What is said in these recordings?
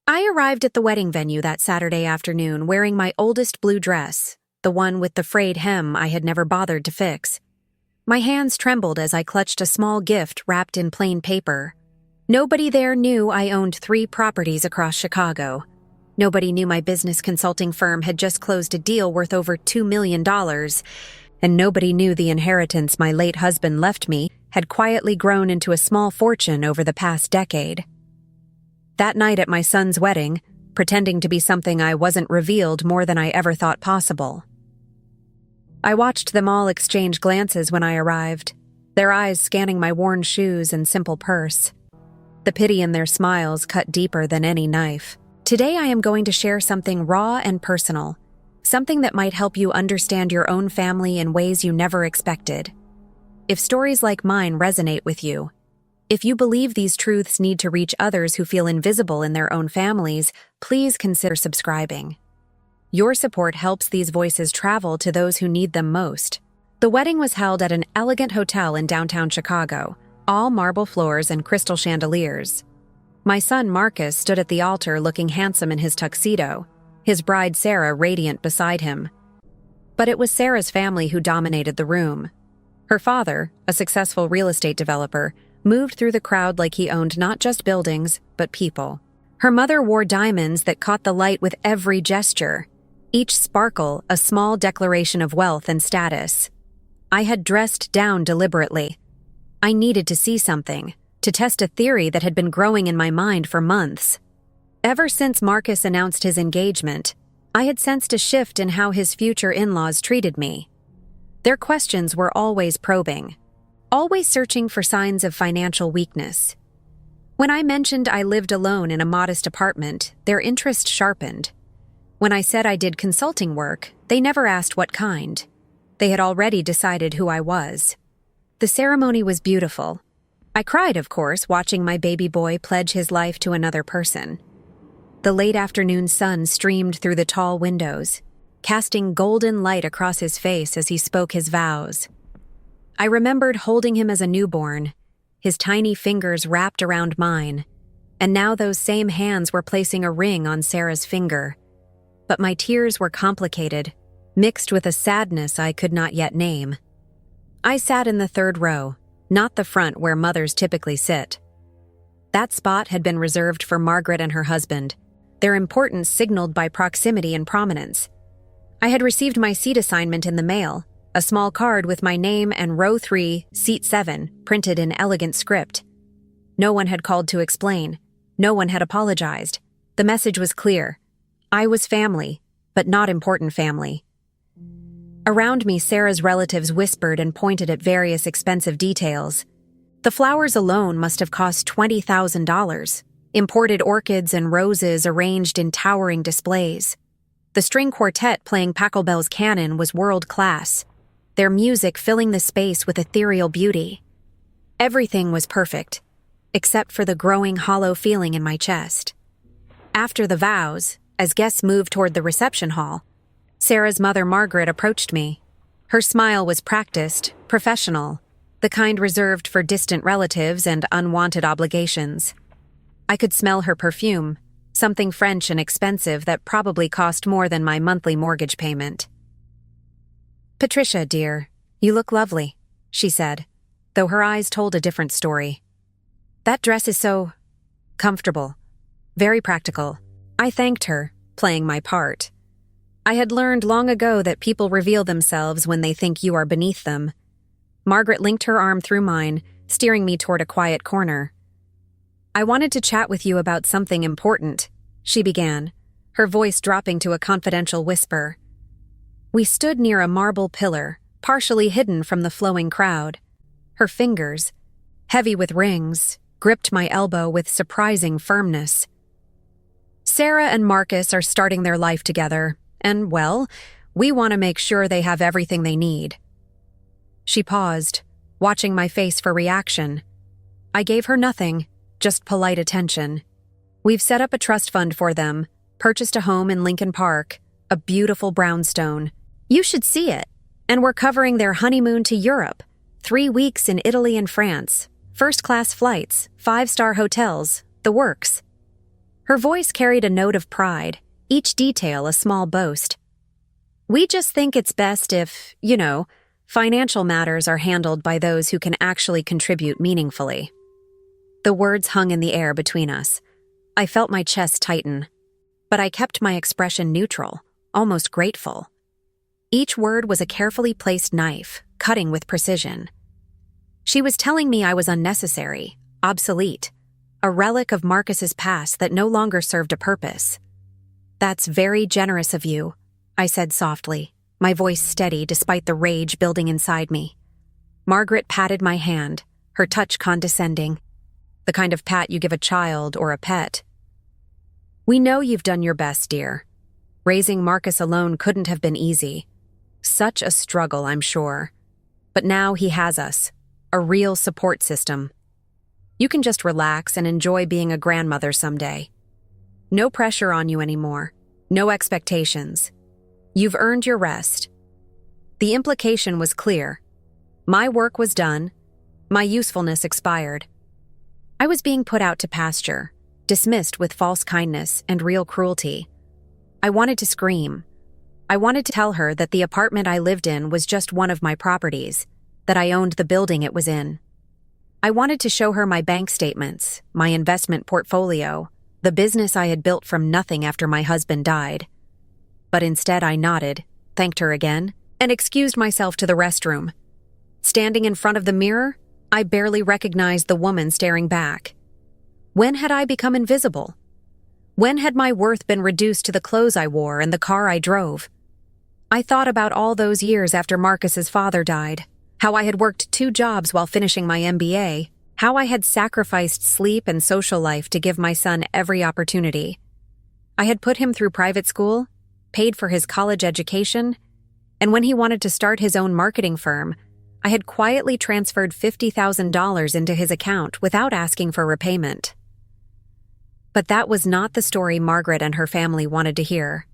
I arrived at the wedding venue that Saturday afternoon wearing my oldest blue dress, the one with the frayed hem I had never bothered to fix. My hands trembled as I clutched a small gift wrapped in plain paper. Nobody there knew I owned 3 properties across Chicago. Nobody knew my business consulting firm had just closed a deal worth over $2 million, and nobody knew the inheritance my late husband left me had quietly grown into a small fortune over the past decade. That night at my son's wedding, pretending to be something I wasn't revealed more than I ever thought possible. I watched them all exchange glances when I arrived, their eyes scanning my worn shoes and simple purse. The pity in their smiles cut deeper than any knife. Today I am going to share something raw and personal, something that might help you understand your own family in ways you never expected. If stories like mine resonate with you, if you believe these truths need to reach others who feel invisible in their own families, please consider subscribing. Your support helps these voices travel to those who need them most. The wedding was held at an elegant hotel in downtown Chicago, all marble floors and crystal chandeliers. My son Marcus stood at the altar looking handsome in his tuxedo, his bride Sarah radiant beside him. But it was Sarah's family who dominated the room. Her father, a successful real estate developer, moved through the crowd like he owned not just buildings, but people. Her mother wore diamonds that caught the light with every gesture, each sparkle a small declaration of wealth and status. I had dressed down deliberately. I needed to see something, to test a theory that had been growing in my mind for months. Ever since Marcus announced his engagement, I had sensed a shift in how his future in-laws treated me. Their questions were always probing, always searching for signs of financial weakness. When I mentioned I lived alone in a modest apartment, their interest sharpened. When I said I did consulting work, they never asked what kind. They had already decided who I was. The ceremony was beautiful. I cried, of course, watching my baby boy pledge his life to another person. The late afternoon sun streamed through the tall windows, casting golden light across his face as he spoke his vows. I remembered holding him as a newborn, his tiny fingers wrapped around mine, and now those same hands were placing a ring on Sarah's finger. But my tears were complicated, mixed with a sadness I could not yet name. I sat in the 3rd row, not the front where mothers typically sit. That spot had been reserved for Margaret and her husband, their importance signaled by proximity and prominence. I had received my seat assignment in the mail, a small card with my name and row 3, seat 7, printed in elegant script. No one had called to explain. No one had apologized. The message was clear. I was family, but not important family. Around me, Sarah's relatives whispered and pointed at various expensive details. The flowers alone must have cost $20,000, imported orchids and roses arranged in towering displays. The string quartet playing Pachelbel's canon was world-class, their music filling the space with ethereal beauty. Everything was perfect, except for the growing hollow feeling in my chest. After the vows, as guests moved toward the reception hall, Sarah's mother Margaret approached me. Her smile was practiced, professional, the kind reserved for distant relatives and unwanted obligations. I could smell her perfume, something French and expensive that probably cost more than my monthly mortgage payment. "Patricia, dear, you look lovely," she said, though her eyes told a different story. "That dress is so comfortable, very practical." I thanked her, playing my part. I had learned long ago that people reveal themselves when they think you are beneath them. Margaret linked her arm through mine, steering me toward a quiet corner. "I wanted to chat with you about something important," she began, her voice dropping to a confidential whisper. We stood near a marble pillar, partially hidden from the flowing crowd. Her fingers, heavy with rings, gripped my elbow with surprising firmness. "Sarah and Marcus are starting their life together, and, well, we want to make sure they have everything they need." She paused, watching my face for reaction. I gave her nothing, just polite attention. "We've set up a trust fund for them, purchased a home in Lincoln Park, a beautiful brownstone. You should see it. And we're covering their honeymoon to Europe, 3 weeks in Italy and France, first-class flights, 5-star hotels, the works." Her voice carried a note of pride, each detail a small boast. "We just think it's best if, financial matters are handled by those who can actually contribute meaningfully." The words hung in the air between us. I felt my chest tighten, but I kept my expression neutral, almost grateful. Each word was a carefully placed knife, cutting with precision. She was telling me I was unnecessary, obsolete, a relic of Marcus's past that no longer served a purpose. "That's very generous of you," I said softly, my voice steady despite the rage building inside me. Margaret patted my hand, her touch condescending, the kind of pat you give a child or a pet. "We know you've done your best, dear. Raising Marcus alone couldn't have been easy. Such a struggle, I'm sure. But now he has us, a real support system. You can just relax and enjoy being a grandmother someday. No pressure on you anymore. No expectations. You've earned your rest." The implication was clear. My work was done. My usefulness expired. I was being put out to pasture, dismissed with false kindness and real cruelty. I wanted to scream. I wanted to tell her that the apartment I lived in was just one of my properties, that I owned the building it was in. I wanted to show her my bank statements, my investment portfolio, the business I had built from nothing after my husband died. But instead I nodded, thanked her again, and excused myself to the restroom. Standing in front of the mirror, I barely recognized the woman staring back. When had I become invisible? When had my worth been reduced to the clothes I wore and the car I drove? I thought about all those years after Marcus's father died, how I had worked 2 jobs while finishing my MBA, how I had sacrificed sleep and social life to give my son every opportunity. I had put him through private school, paid for his college education, and when he wanted to start his own marketing firm, I had quietly transferred $50,000 into his account without asking for repayment. But that was not the story Margaret and her family wanted to hear.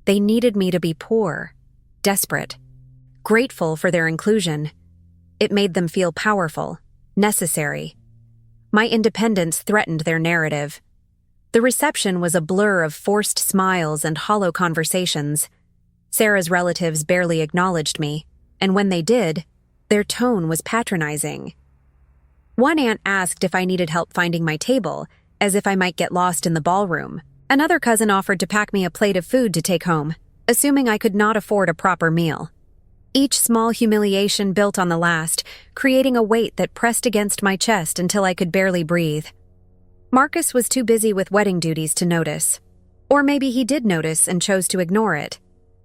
They needed me to be poor, desperate, grateful for their inclusion. It made them feel powerful, necessary. My independence threatened their narrative. The reception was a blur of forced smiles and hollow conversations. Sarah's relatives barely acknowledged me, and when they did, their tone was patronizing. One aunt asked if I needed help finding my table, as if I might get lost in the ballroom. Another cousin offered to pack me a plate of food to take home, assuming I could not afford a proper meal. Each small humiliation built on the last, creating a weight that pressed against my chest until I could barely breathe. Marcus was too busy with wedding duties to notice. Or maybe he did notice and chose to ignore it.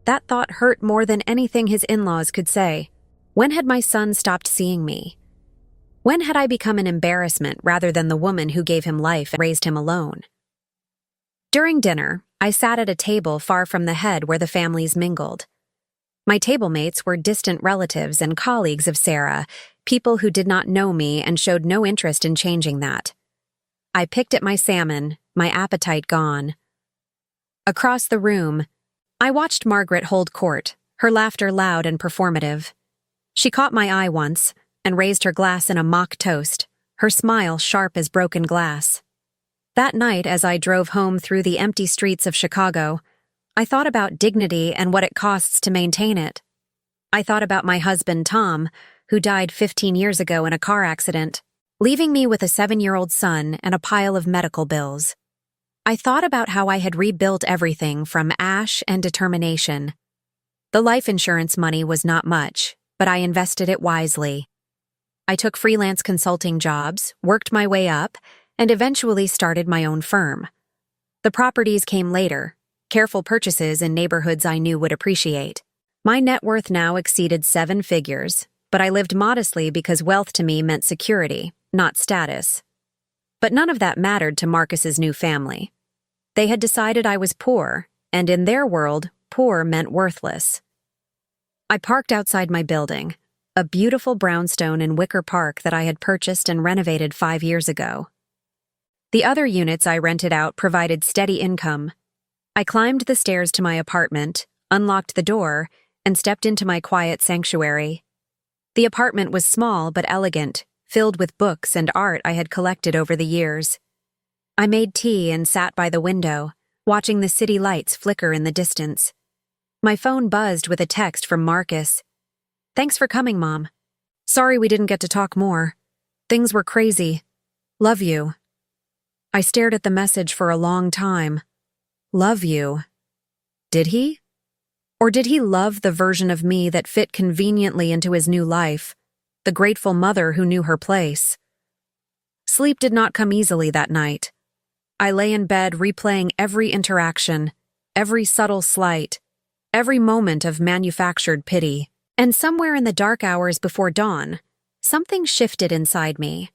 That thought hurt more than anything his in-laws could say. When had my son stopped seeing me? When had I become an embarrassment rather than the woman who gave him life and raised him alone? During dinner, I sat at a table far from the head where the families mingled. My table mates were distant relatives and colleagues of Sarah, people who did not know me and showed no interest in changing that. I picked at my salmon, my appetite gone. Across the room, I watched Margaret hold court, her laughter loud and performative. She caught my eye once and raised her glass in a mock toast, her smile sharp as broken glass. That night, as I drove home through the empty streets of Chicago, I thought about dignity and what it costs to maintain it. I thought about my husband, Tom, who died 15 years ago in a car accident, leaving me with a 7-year-old son and a pile of medical bills. I thought about how I had rebuilt everything from ash and determination. The life insurance money was not much, but I invested it wisely. I took freelance consulting jobs, worked my way up, and eventually started my own firm. The properties came later, careful purchases in neighborhoods I knew would appreciate. My net worth now exceeded 7 figures, but I lived modestly because wealth to me meant security, not status. But none of that mattered to Marcus's new family. They had decided I was poor, and in their world, poor meant worthless. I parked outside my building, a beautiful brownstone in Wicker Park that I had purchased and renovated 5 years ago. The other units I rented out provided steady income. I climbed the stairs to my apartment, unlocked the door, and stepped into my quiet sanctuary. The apartment was small but elegant, filled with books and art I had collected over the years. I made tea and sat by the window, watching the city lights flicker in the distance. My phone buzzed with a text from Marcus. "Thanks for coming, Mom. Sorry we didn't get to talk more. Things were crazy. Love you." I stared at the message for a long time. Love you. Did he? Or did he love the version of me that fit conveniently into his new life, the grateful mother who knew her place? Sleep did not come easily that night. I lay in bed replaying every interaction, every subtle slight, every moment of manufactured pity. And somewhere in the dark hours before dawn, something shifted inside me.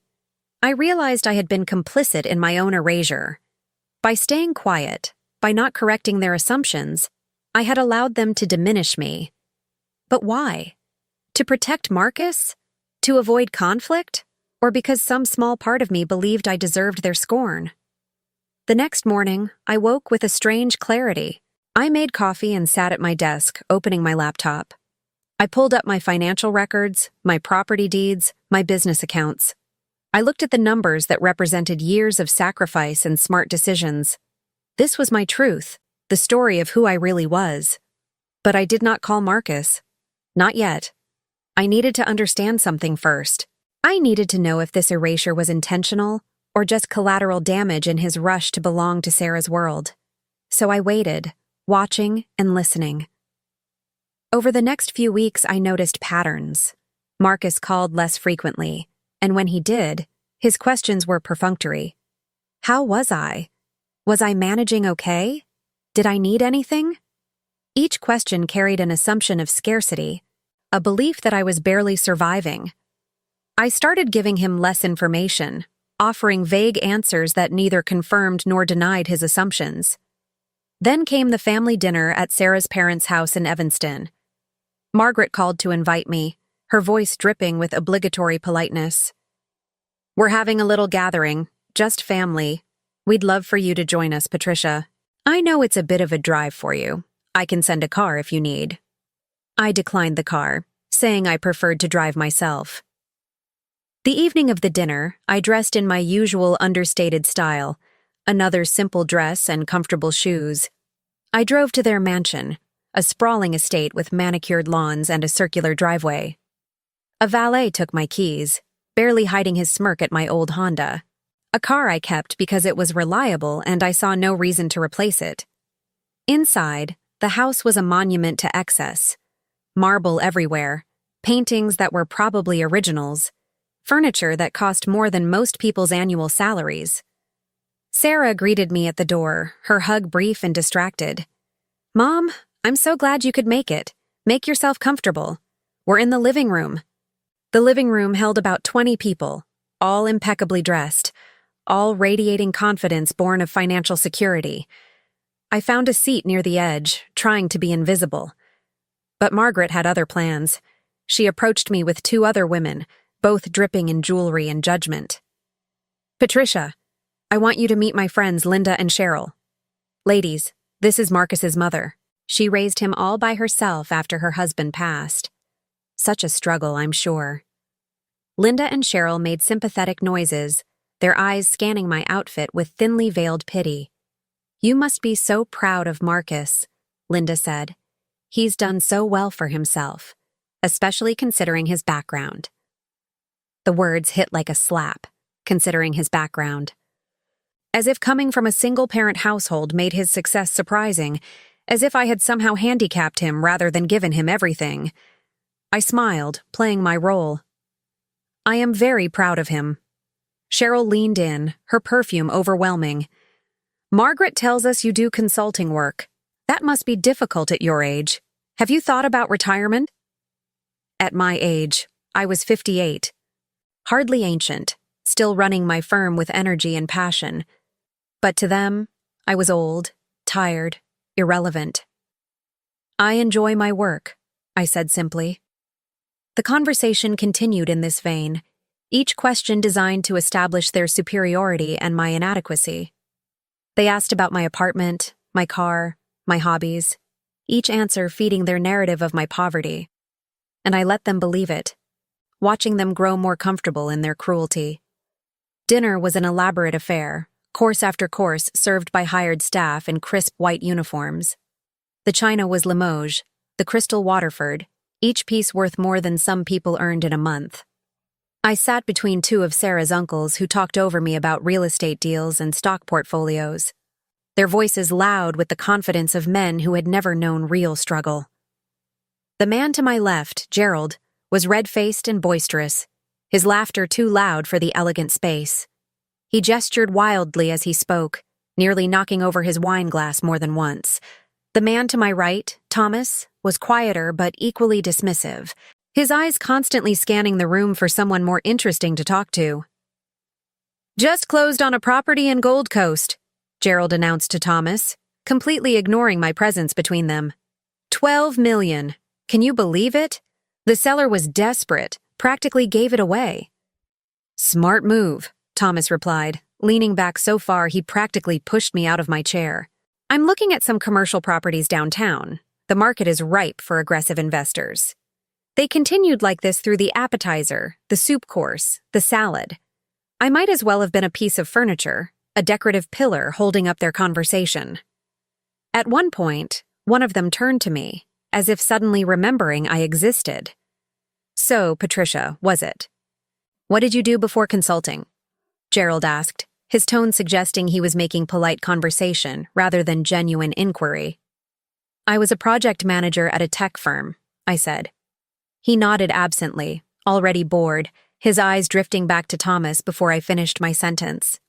I realized I had been complicit in my own erasure. By staying quiet, by not correcting their assumptions, I had allowed them to diminish me. But why? To protect Marcus? To avoid conflict? Or because some small part of me believed I deserved their scorn? The next morning, I woke with a strange clarity. I made coffee and sat at my desk, opening my laptop. I pulled up my financial records, my property deeds, my business accounts. I looked at the numbers that represented years of sacrifice and smart decisions. This was my truth, the story of who I really was. But I did not call Marcus. Not yet. I needed to understand something first. I needed to know if this erasure was intentional or just collateral damage in his rush to belong to Sarah's world. So I waited, watching and listening. Over the next few weeks, I noticed patterns. Marcus called less frequently, and when he did, his questions were perfunctory. How was I? Was I managing okay? Did I need anything? Each question carried an assumption of scarcity, a belief that I was barely surviving. I started giving him less information, offering vague answers that neither confirmed nor denied his assumptions. Then came the family dinner at Sarah's parents' house in Evanston. Margaret called to invite me, her voice dripping with obligatory politeness. "We're having a little gathering, just family. We'd love for you to join us, Patricia. I know it's a bit of a drive for you. I can send a car if you need." I declined the car, saying I preferred to drive myself. The evening of the dinner, I dressed in my usual understated style, another simple dress and comfortable shoes. I drove to their mansion, a sprawling estate with manicured lawns and a circular driveway. A valet took my keys, barely hiding his smirk at my old Honda. A car I kept because it was reliable and I saw no reason to replace it. Inside, the house was a monument to excess. Marble everywhere, paintings that were probably originals, furniture that cost more than most people's annual salaries. Sarah greeted me at the door, her hug brief and distracted. "Mom, I'm so glad you could make it. Make yourself comfortable. We're in the living room." The living room held about 20 people, all impeccably dressed, all radiating confidence born of financial security. I found a seat near the edge, trying to be invisible. But Margaret had other plans. She approached me with 2 other women, both dripping in jewelry and judgment. "Patricia, I want you to meet my friends Linda and Cheryl. Ladies, this is Marcus's mother. She raised him all by herself after her husband passed. Such a struggle, I'm sure." Linda and Cheryl made sympathetic noises, their eyes scanning my outfit with thinly veiled pity. "You must be so proud of Marcus," Linda said. "He's done so well for himself, especially considering his background." The words hit like a slap, considering his background. As if coming from a single-parent household made his success surprising, as if I had somehow handicapped him rather than given him everything. I smiled, playing my role. "I am very proud of him." Cheryl leaned in, her perfume overwhelming. "Margaret tells us you do consulting work. That must be difficult at your age. Have you thought about retirement?" At my age, I was 58. Hardly ancient, still running my firm with energy and passion. But to them, I was old, tired, irrelevant. "I enjoy my work," I said simply. The conversation continued in this vein, each question designed to establish their superiority and my inadequacy. They asked about my apartment, my car, my hobbies, each answer feeding their narrative of my poverty. And I let them believe it, watching them grow more comfortable in their cruelty. Dinner was an elaborate affair, course after course served by hired staff in crisp white uniforms. The china was Limoges, the crystal Waterford, each piece worth more than some people earned in a month. I sat between two of Sarah's uncles who talked over me about real estate deals and stock portfolios, their voices loud with the confidence of men who had never known real struggle. The man to my left, Gerald, was red-faced and boisterous, his laughter too loud for the elegant space. He gestured wildly as he spoke, nearly knocking over his wine glass more than once. The man to my right, Thomas, was quieter but equally dismissive, his eyes constantly scanning the room for someone more interesting to talk to. "Just closed on a property in Gold Coast," Gerald announced to Thomas, completely ignoring my presence between them. $12 million. Can you believe it? The seller was desperate, practically gave it away. "Smart move," Thomas replied, leaning back so far he practically pushed me out of my chair. "I'm looking at some commercial properties downtown. The market is ripe for aggressive investors." They continued like this through the appetizer, the soup course, the salad. I might as well have been a piece of furniture, a decorative pillar holding up their conversation. At one point, one of them turned to me, as if suddenly remembering I existed. "So, Patricia, was it? What did you do before consulting?" Gerald asked, his tone suggesting he was making polite conversation rather than genuine inquiry. "I was a project manager at a tech firm," I said. He nodded absently, already bored, his eyes drifting back to Thomas before I finished my sentence.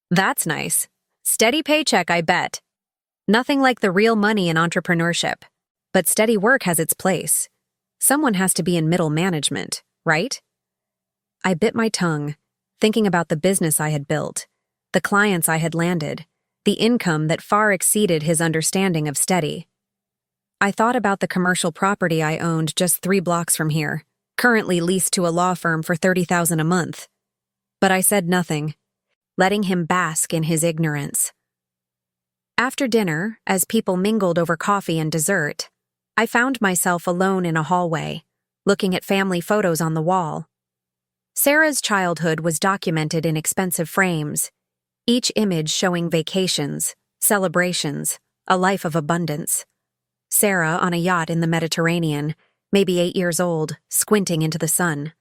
"That's nice. Steady paycheck, I bet. Nothing like the real money in entrepreneurship. But steady work has its place. Someone has to be in middle management, right?" I bit my tongue, thinking about the business I had built, the clients I had landed, the income that far exceeded his understanding of steady. I thought about the commercial property I owned just 3 blocks from here, currently leased to a law firm for $30,000 a month. But I said nothing, letting him bask in his ignorance. After dinner, as people mingled over coffee and dessert, I found myself alone in a hallway, looking at family photos on the wall. Sarah's childhood was documented in expensive frames, each image showing vacations, celebrations, a life of abundance. Sarah on a yacht in the Mediterranean, maybe 8 years old, squinting into the sun.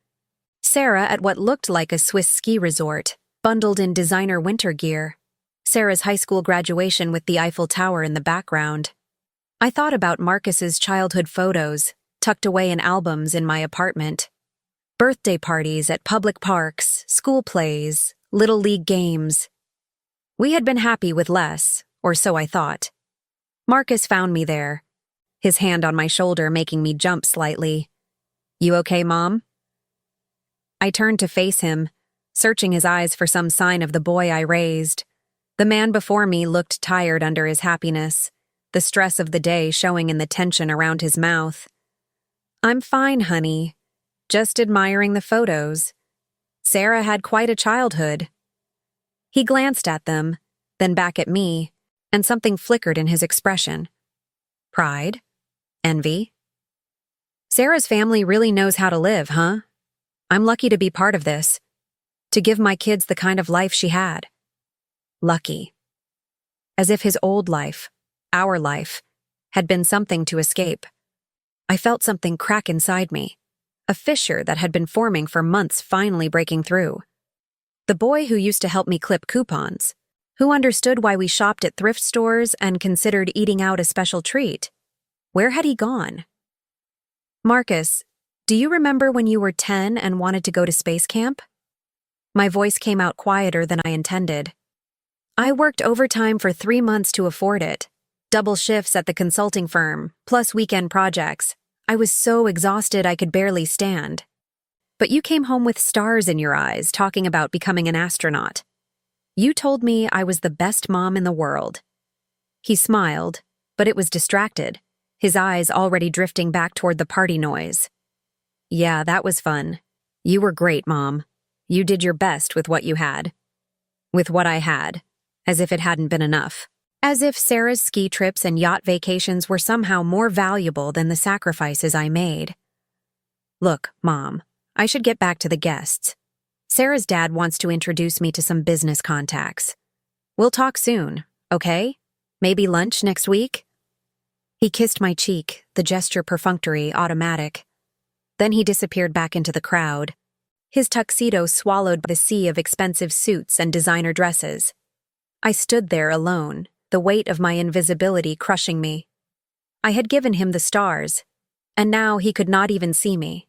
Sarah at what looked like a Swiss ski resort, bundled in designer winter gear. Sarah's high school graduation with the Eiffel Tower in the background. I thought about Marcus's childhood photos, tucked away in albums in my apartment. Birthday parties at public parks, school plays, little league games. We had been happy with less, or so I thought. Marcus found me there, his hand on my shoulder making me jump slightly. "You okay, Mom?" I turned to face him, searching his eyes for some sign of the boy I raised. The man before me looked tired under his happiness, the stress of the day showing in the tension around his mouth. "I'm fine, honey. Just admiring the photos. Sarah had quite a childhood." He glanced at them, then back at me, and something flickered in his expression. Pride? Envy? "Sarah's family really knows how to live, huh? I'm lucky to be part of this. To give my kids the kind of life she had." Lucky. As if his old life, our life, had been something to escape. I felt something crack inside me, a fissure that had been forming for months finally breaking through. The boy who used to help me clip coupons, who understood why we shopped at thrift stores and considered eating out a special treat. Where had he gone? "Marcus, do you remember when you were 10 and wanted to go to space camp?" My voice came out quieter than I intended. "I worked overtime for 3 months to afford it. Double shifts at the consulting firm, plus weekend projects. I was so exhausted I could barely stand. But you came home with stars in your eyes talking about becoming an astronaut. You told me I was the best mom in the world." He smiled, but it was distracted, his eyes already drifting back toward the party noise. "Yeah, that was fun. You were great, Mom. You did your best with what you had." With what I had, as if it hadn't been enough. As if Sarah's ski trips and yacht vacations were somehow more valuable than the sacrifices I made. "Look, Mom, I should get back to the guests. Sarah's dad wants to introduce me to some business contacts. We'll talk soon, okay? Maybe lunch next week? He kissed my cheek, the gesture perfunctory, automatic. Then he disappeared back into the crowd, his tuxedo swallowed by the sea of expensive suits and designer dresses. I stood there alone, the weight of my invisibility crushing me. I had given him the stars, and now he could not even see me.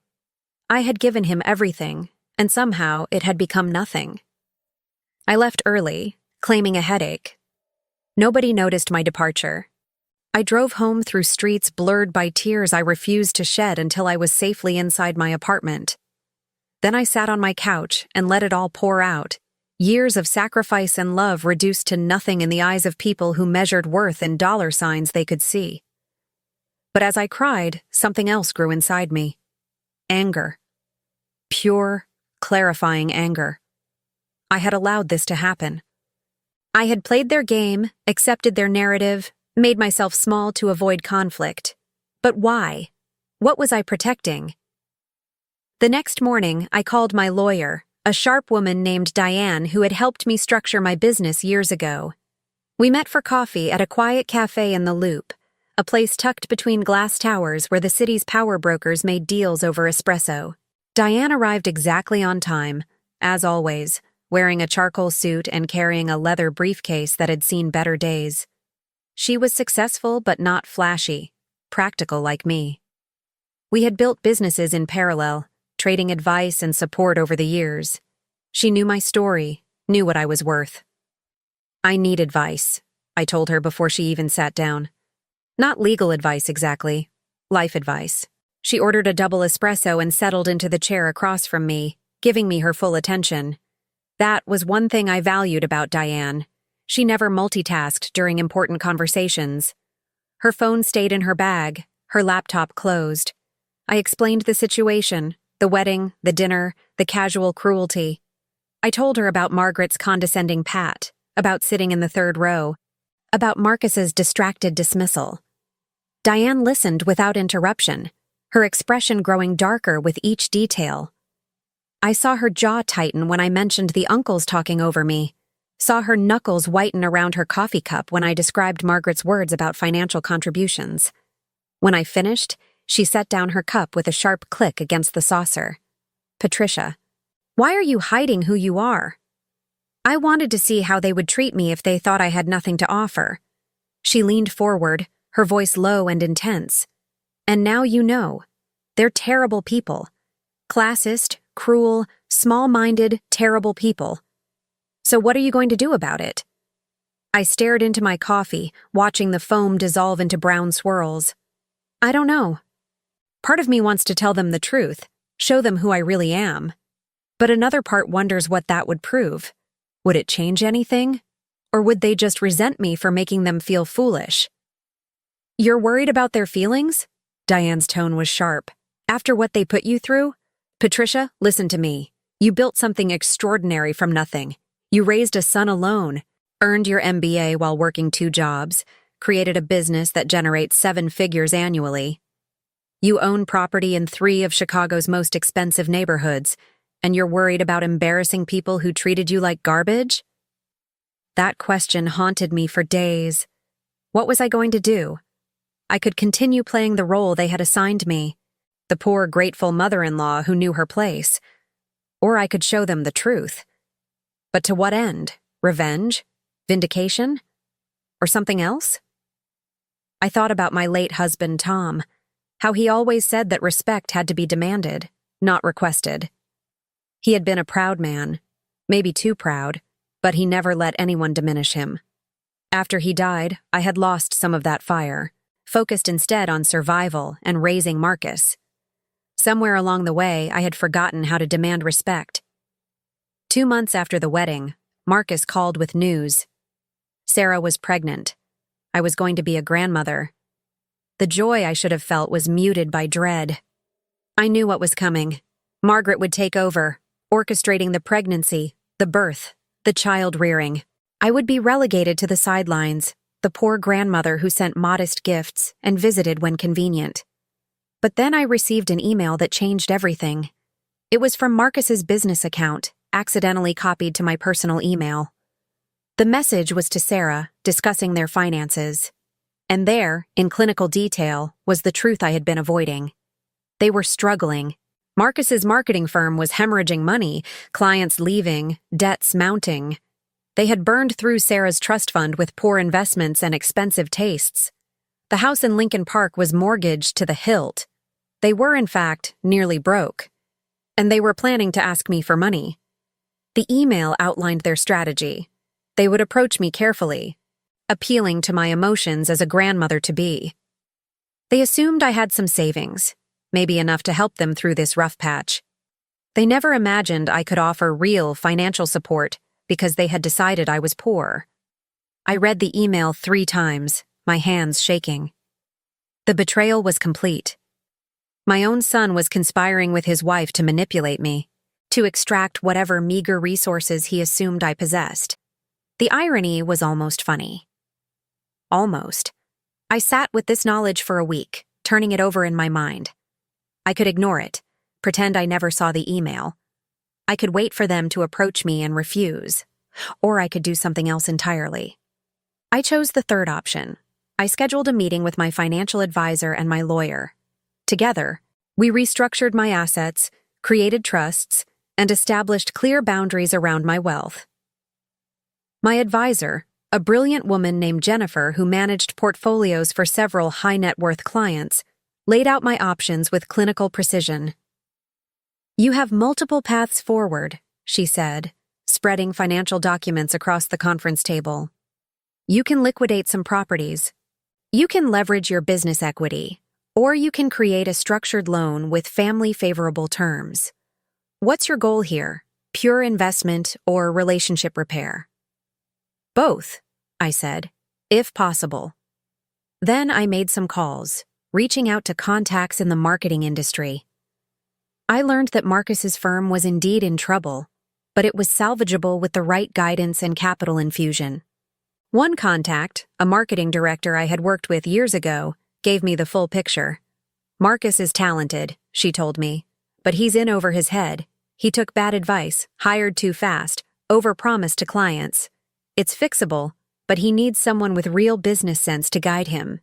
I had given him everything, and somehow it had become nothing. I left early, claiming a headache. Nobody noticed my departure. I drove home through streets blurred by tears I refused to shed until I was safely inside my apartment. Then I sat on my couch and let it all pour out, years of sacrifice and love reduced to nothing in the eyes of people who measured worth in dollar signs they could see. But as I cried, something else grew inside me. Anger. Pure, clarifying anger. I had allowed this to happen. I had played their game, accepted their narrative, made myself small to avoid conflict. But why? What was I protecting? The next morning, I called my lawyer, a sharp woman named Diane who had helped me structure my business years ago. We met for coffee at a quiet cafe in the Loop, a place tucked between glass towers where the city's power brokers made deals over espresso. Diane arrived exactly on time, as always, wearing a charcoal suit and carrying a leather briefcase that had seen better days. She was successful but not flashy, practical like me. We had built businesses in parallel, trading advice and support over the years. She knew my story, knew what I was worth. I need advice, I told her before she even sat down. Not legal advice exactly, life advice. She ordered a double espresso and settled into the chair across from me, giving me her full attention. That was one thing I valued about Diane. She never multitasked during important conversations. Her phone stayed in her bag, her laptop closed. I explained the situation, the wedding, the dinner, the casual cruelty. I told her about Margaret's condescending pat, about sitting in the third row, about Marcus's distracted dismissal. Diane listened without interruption, her expression growing darker with each detail. I saw her jaw tighten when I mentioned the uncles talking over me, saw her knuckles whiten around her coffee cup when I described Margaret's words about financial contributions. When I finished, she set down her cup with a sharp click against the saucer. Patricia, why are you hiding who you are? I wanted to see how they would treat me if they thought I had nothing to offer. She leaned forward, her voice low and intense. And now you know. They're terrible people. Classist, cruel, small-minded, terrible people. So what are you going to do about it? I stared into my coffee, watching the foam dissolve into brown swirls. I don't know. Part of me wants to tell them the truth, show them who I really am. But another part wonders what that would prove. Would it change anything? Or would they just resent me for making them feel foolish? You're worried about their feelings? Diane's tone was sharp. After what they put you through? Patricia, listen to me. You built something extraordinary from nothing. You raised a son alone, earned your MBA while working 2 jobs, created a business that generates 7 figures annually. You own property in 3 of Chicago's most expensive neighborhoods, and you're worried about embarrassing people who treated you like garbage? That question haunted me for days. What was I going to do? I could continue playing the role they had assigned me, the poor, grateful mother-in-law who knew her place. Or I could show them the truth. But to what end? Revenge? Vindication? Or something else? I thought about my late husband, Tom, how he always said that respect had to be demanded, not requested. He had been a proud man, maybe too proud, but he never let anyone diminish him. After he died, I had lost some of that fire, focused instead on survival and raising Marcus. Somewhere along the way, I had forgotten how to demand respect. 2 months after the wedding, Marcus called with news. Sarah was pregnant. I was going to be a grandmother. The joy I should have felt was muted by dread. I knew what was coming. Margaret would take over, orchestrating the pregnancy, the birth, the child rearing. I would be relegated to the sidelines, the poor grandmother who sent modest gifts and visited when convenient. But then I received an email that changed everything. It was from Marcus's business account, accidentally copied to my personal email. The message was to Sarah, discussing their finances. And there, in clinical detail, was the truth I had been avoiding. They were struggling. Marcus's marketing firm was hemorrhaging money, clients leaving, debts mounting. They had burned through Sarah's trust fund with poor investments and expensive tastes. The house in Lincoln Park was mortgaged to the hilt. They were, in fact, nearly broke. And they were planning to ask me for money. The email outlined their strategy. They would approach me carefully, appealing to my emotions as a grandmother-to-be. They assumed I had some savings, maybe enough to help them through this rough patch. They never imagined I could offer real financial support because they had decided I was poor. I read the email 3 times, my hands shaking. The betrayal was complete. My own son was conspiring with his wife to manipulate me, to extract whatever meager resources he assumed I possessed. The irony was almost funny. Almost. I sat with this knowledge for a week, turning it over in my mind. I could ignore it, pretend I never saw the email. I could wait for them to approach me and refuse, or I could do something else entirely. I chose the third option. I scheduled a meeting with my financial advisor and my lawyer. Together, we restructured my assets, created trusts, and established clear boundaries around my wealth. My advisor, a brilliant woman named Jennifer who managed portfolios for several high-net-worth clients, laid out my options with clinical precision. "You have multiple paths forward," she said, spreading financial documents across the conference table. "You can liquidate some properties. You can leverage your business equity, or you can create a structured loan with family-favorable terms. What's your goal here? Pure investment or relationship repair?" "Both," I said, "if possible." Then I made some calls, reaching out to contacts in the marketing industry. I learned that Marcus's firm was indeed in trouble, but it was salvageable with the right guidance and capital infusion. One contact, a marketing director I had worked with years ago, gave me the full picture. "Marcus is talented," she told me, "but he's in over his head. He took bad advice, hired too fast, overpromised to clients. It's fixable, but he needs someone with real business sense to guide him.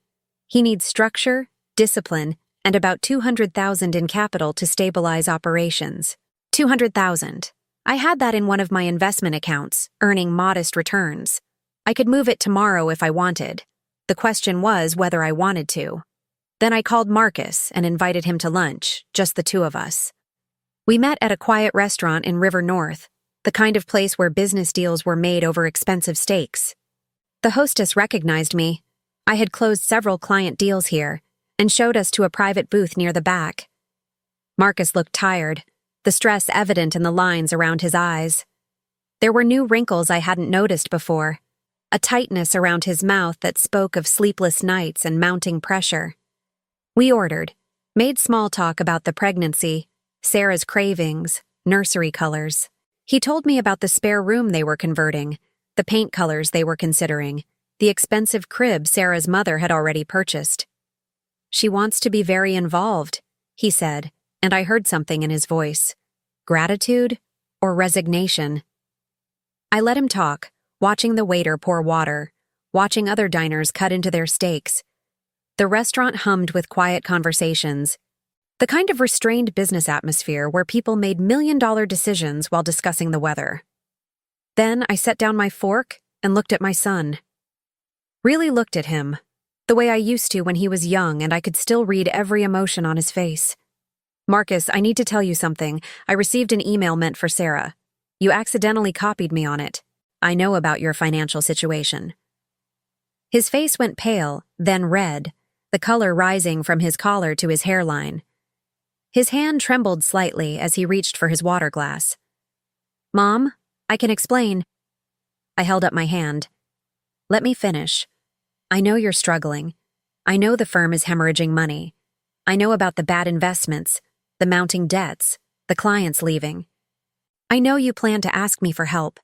He needs structure, discipline, and about $200,000 in capital to stabilize operations." $200,000. I had that in one of my investment accounts, earning modest returns. I could move it tomorrow if I wanted. The question was whether I wanted to. Then I called Marcus and invited him to lunch, just the two of us. We met at a quiet restaurant in River North, the kind of place where business deals were made over expensive steaks. The hostess recognized me. I had closed several client deals here, and showed us to a private booth near the back. Marcus looked tired, the stress evident in the lines around his eyes. There were new wrinkles I hadn't noticed before, a tightness around his mouth that spoke of sleepless nights and mounting pressure. We ordered, made small talk about the pregnancy, Sarah's cravings, nursery colors. He told me about the spare room they were converting, the paint colors they were considering, the expensive crib Sarah's mother had already purchased. "She wants to be very involved," he said, and I heard something in his voice. Gratitude or resignation? I let him talk, watching the waiter pour water, watching other diners cut into their steaks. The restaurant hummed with quiet conversations, the kind of restrained business atmosphere where people made million-dollar decisions while discussing the weather. Then I set down my fork and looked at my son. Really looked at him, the way I used to when he was young and I could still read every emotion on his face. "Marcus, I need to tell you something. I received an email meant for Sarah. You accidentally copied me on it. I know about your financial situation." His face went pale, then red, the color rising from his collar to his hairline. His hand trembled slightly as he reached for his water glass. "Mom, I can explain." I held up my hand. "Let me finish. I know you're struggling. I know the firm is hemorrhaging money. I know about the bad investments, the mounting debts, the clients leaving. I know you plan to ask me for help,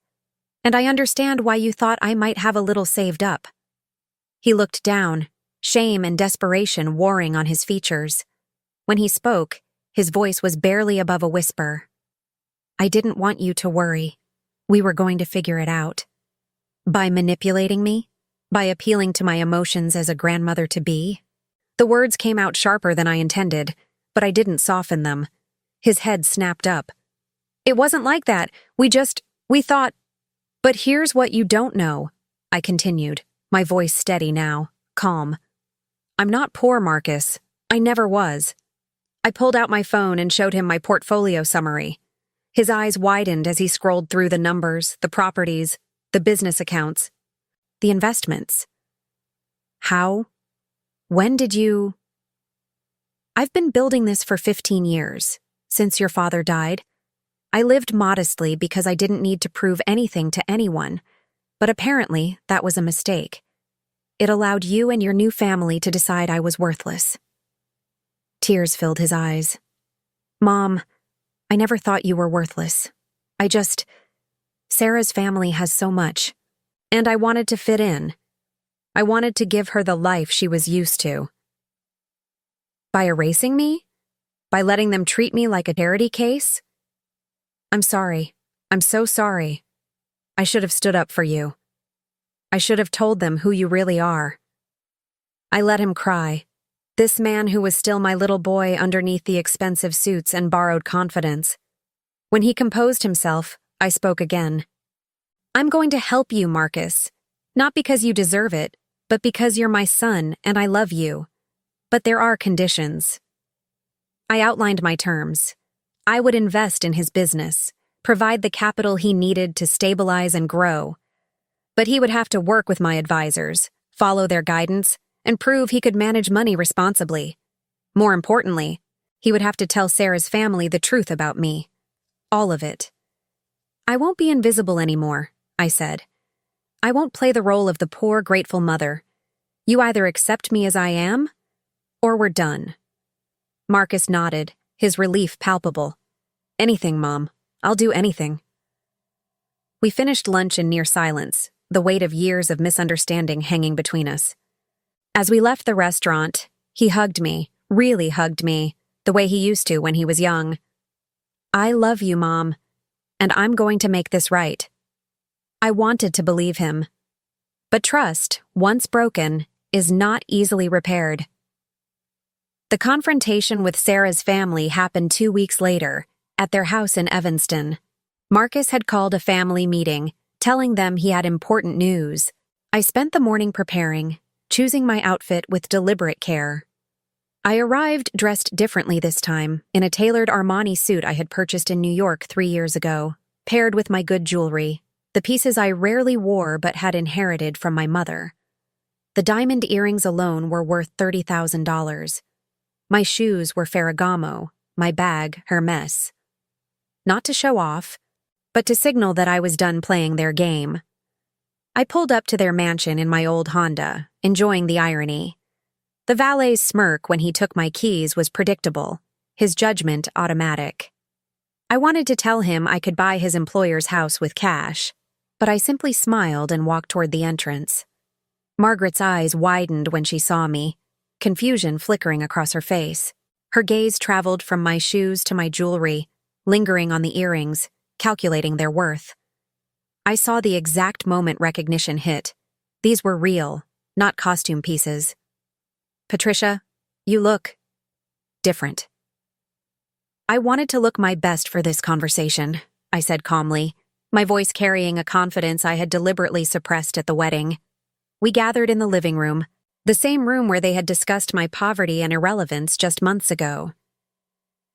and I understand why you thought I might have a little saved up." He looked down, shame and desperation warring on his features. When he spoke, his voice was barely above a whisper. "I didn't want you to worry. We were going to figure it out." By manipulating me? By appealing to my emotions as a grandmother-to-be? The words came out sharper than I intended, but I didn't soften them. His head snapped up. It wasn't like that. We thought. But here's what you don't know, I continued, my voice steady now, calm. I'm not poor, Marcus. I never was. I pulled out my phone and showed him my portfolio summary. His eyes widened as he scrolled through the numbers, the properties, the business accounts, the investments. How? When did you? I've been building this for 15 years, since your father died. I lived modestly because I didn't need to prove anything to anyone, but apparently that was a mistake. It allowed you and your new family to decide I was worthless. Tears filled his eyes. Mom, I never thought you were worthless. Sarah's family has so much, and I wanted to fit in. I wanted to give her the life she was used to. By erasing me? By letting them treat me like a charity case? I'm sorry. I'm so sorry. I should have stood up for you. I should have told them who you really are. I let him cry. This man who was still my little boy underneath the expensive suits and borrowed confidence. When he composed himself, I spoke again. I'm going to help you, Marcus. Not because you deserve it, but because you're my son and I love you. But there are conditions. I outlined my terms. I would invest in his business, provide the capital he needed to stabilize and grow. But he would have to work with my advisors, follow their guidance, and prove he could manage money responsibly. More importantly, he would have to tell Sarah's family the truth about me. All of it. I won't be invisible anymore, I said. I won't play the role of the poor, grateful mother. You either accept me as I am, or we're done. Marcus nodded, his relief palpable. Anything, Mom. I'll do anything. We finished lunch in near silence, the weight of years of misunderstanding hanging between us. As we left the restaurant, he hugged me, really hugged me, the way he used to when he was young. I love you, Mom, and I'm going to make this right. I wanted to believe him. But trust, once broken, is not easily repaired. The confrontation with Sarah's family happened 2 weeks later, at their house in Evanston. Marcus had called a family meeting, telling them he had important news. I spent the morning preparing, choosing my outfit with deliberate care. I arrived dressed differently this time, in a tailored Armani suit I had purchased in New York 3 years ago, paired with my good jewelry, the pieces I rarely wore but had inherited from my mother. The diamond earrings alone were worth $30,000. My shoes were Ferragamo, my bag Hermes. Not to show off, but to signal that I was done playing their game. I pulled up to their mansion in my old Honda, enjoying the irony. The valet's smirk when he took my keys was predictable, his judgment automatic. I wanted to tell him I could buy his employer's house with cash, but I simply smiled and walked toward the entrance. Margaret's eyes widened when she saw me, confusion flickering across her face. Her gaze traveled from my shoes to my jewelry, lingering on the earrings, calculating their worth. I saw the exact moment recognition hit. These were real, not costume pieces. Patricia, you look different. I wanted to look my best for this conversation, I said calmly, my voice carrying a confidence I had deliberately suppressed at the wedding. We gathered in the living room, the same room where they had discussed my poverty and irrelevance just months ago.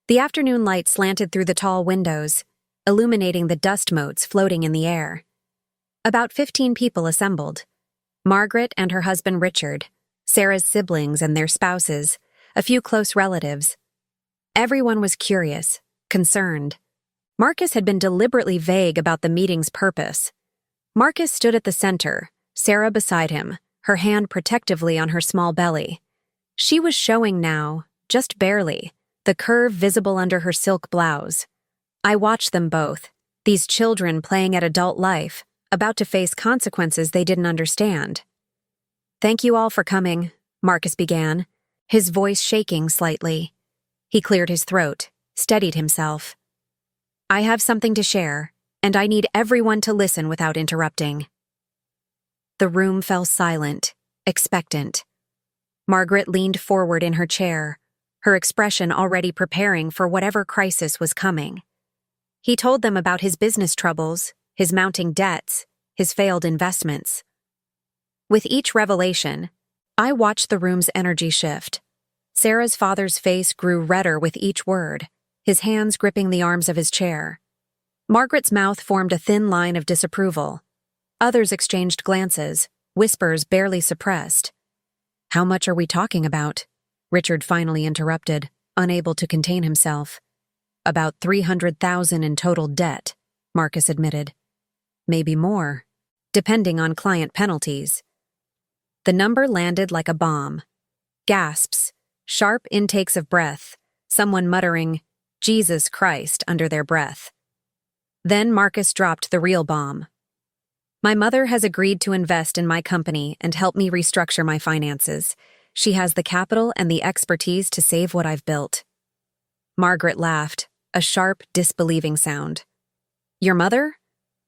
The afternoon light slanted through the tall windows, illuminating the dust motes floating in the air. About 15 people assembled. Margaret and her husband Richard, Sarah's siblings and their spouses, a few close relatives. Everyone was curious, concerned. Marcus had been deliberately vague about the meeting's purpose. Marcus stood at the center, Sarah beside him, her hand protectively on her small belly. She was showing now, just barely, the curve visible under her silk blouse. I watched them both, these children playing at adult life, about to face consequences they didn't understand. Thank you all for coming, Marcus began, his voice shaking slightly. He cleared his throat, steadied himself. I have something to share, and I need everyone to listen without interrupting. The room fell silent, expectant. Margaret leaned forward in her chair, her expression already preparing for whatever crisis was coming. He told them about his business troubles, his mounting debts, his failed investments. With each revelation, I watched the room's energy shift. Sarah's father's face grew redder with each word, his hands gripping the arms of his chair. Margaret's mouth formed a thin line of disapproval. Others exchanged glances, whispers barely suppressed. "How much are we talking about?" Richard finally interrupted, unable to contain himself. "About 300,000 in total debt," Marcus admitted. "Maybe more, depending on client penalties." The number landed like a bomb. Gasps, sharp intakes of breath, someone muttering, "Jesus Christ," under their breath. Then Marcus dropped the real bomb. "My mother has agreed to invest in my company and help me restructure my finances. She has the capital and the expertise to save what I've built." Margaret laughed, a sharp, disbelieving sound. "Your mother?"